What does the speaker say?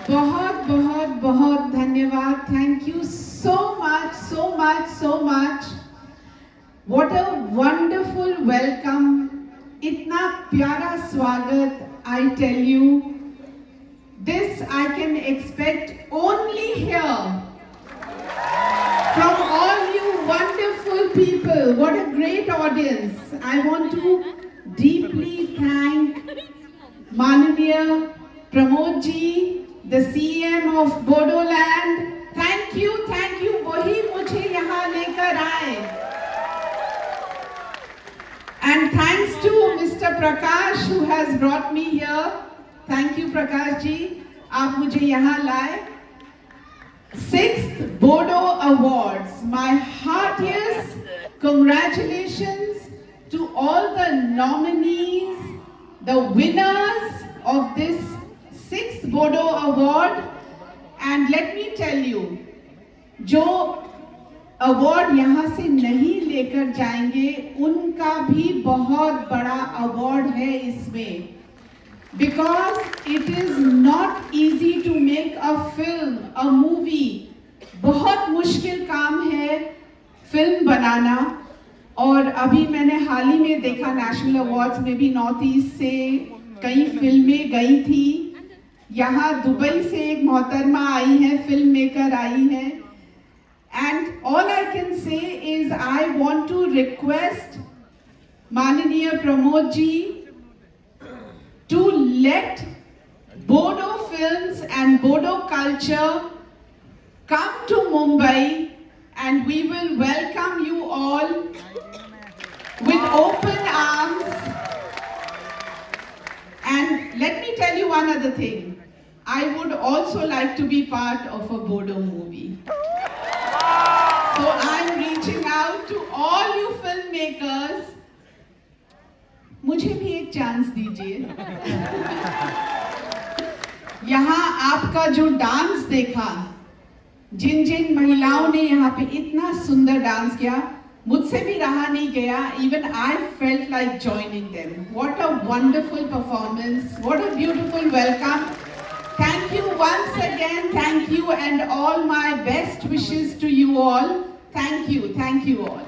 बहुत बहुत बहुत धन्यवाद. Thank you so much, so much, so much. What a wonderful welcome. इतना प्यारा स्वागत. I tell you, this I can expect only here from all you wonderful people. What a great audience. I want to deeply thank Mananiya Pramod ji, the CM of Bodoland. Thank you, thank you. वही मुझे यहाँ लेकर आए. And thanks to Mr. Prakash who has brought me here. Thank you Prakash ji. आप मुझे यहाँ लाए. 6th Bodo Awards. My heartiest congratulations to all the nominees, the winners of this 6th Bodo Award. And let me tell you, जो award यहाँ से नहीं लेकर जाएंगे उनका भी बहुत बड़ा अवार्ड है इसमें. Because it is not easy to make a film, a movie. बहुत मुश्किल काम है फिल्म बनाना. और अभी मैंने हाल ही में देखा नेशनल अवार्ड्स में भी नॉर्थ ईस्ट से कई फिल्में गई थी. यहाँ दुबई से एक मोहतरमा आई है, फिल्म मेकर आई है. And all I can say is I want to request Mananiya Pramod ji to let Bodo films and Bodo culture come to Mumbai, and we will welcome you all with open arms. And let me tell you one other thing. I would also like to be part of a Bodo movie. So I'm reaching out to all you filmmakers. मुझे भी एक chance दीजिए. यहाँ आपका जो dance देखा, जिन जिन महिलाओं ने यहाँ पे इतना सुंदर डांस किया, मुझसे भी रहा नहीं गया. Even I felt like joining them. What a wonderful performance. What a beautiful welcome. Thank you once again. Thank you and all my best wishes to you all. Thank you all.